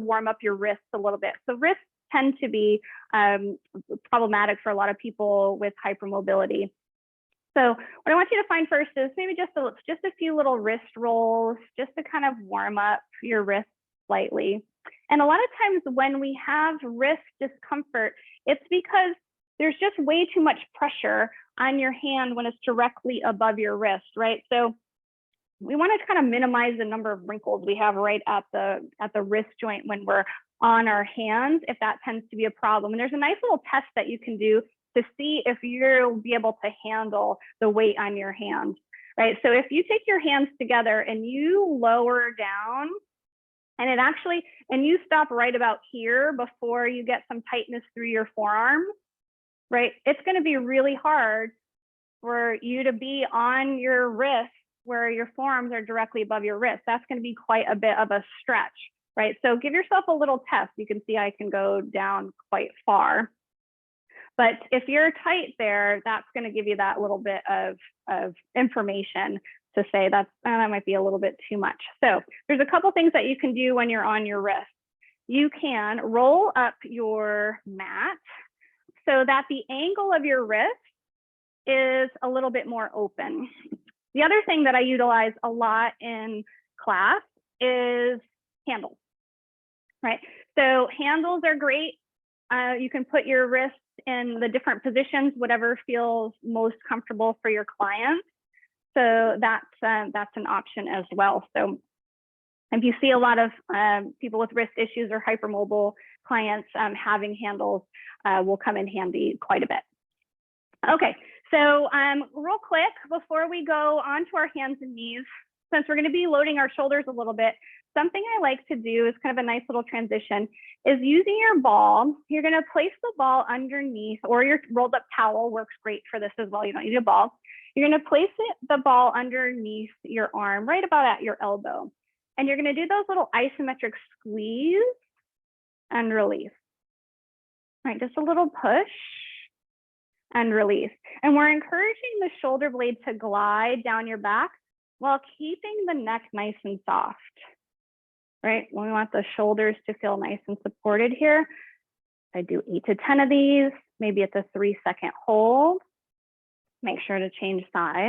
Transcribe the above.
warm up your wrists a little bit. So wrists tend to be problematic for a lot of people with hypermobility. So what I want you to find first is maybe just a few little wrist rolls, just to kind of warm up your wrists slightly. And a lot of times when we have wrist discomfort, it's because there's just way too much pressure on your hand when it's directly above your wrist, right? So we want to kind of minimize the number of wrinkles we have right at the wrist joint when we're on our hands, if that tends to be a problem. And there's a nice little test that you can do to see if you'll be able to handle the weight on your hand, right? So if you take your hands together and you lower down, and you stop right about here before you get some tightness through your forearm, right? It's going to be really hard for you to be on your wrist where your forearms are directly above your wrist. That's going to be quite a bit of a stretch, right? So give yourself a little test. You can see I can go down quite far. But if you're tight there, that's going to give you that little bit of information to say that might be a little bit too much. So there's a couple things that you can do when you're on your wrist. You can roll up your mat so that the angle of your wrist is a little bit more open. The other thing that I utilize a lot in class is handles, right? So handles are great. You can put your wrists in the different positions, whatever feels most comfortable for your client. So that's an option as well. So if you see a lot of people with wrist issues or hypermobile clients, having handles will come in handy quite a bit. Okay, so real quick, before we go on to our hands and knees, since we're going to be loading our shoulders a little bit, something I like to do is kind of a nice little transition, is using your ball. You're going to place the ball underneath, or your rolled up towel works great for this as well. You don't need a ball. You're going to place the ball underneath your arm, right about at your elbow. And you're going to do those little isometric squeeze and release. All right, just a little push and release. And we're encouraging the shoulder blade to glide down your back while keeping the neck nice and soft, right? We want the shoulders to feel nice and supported here. I do 8 to 10 of these, maybe it's a 3-second hold. Make sure to change sides.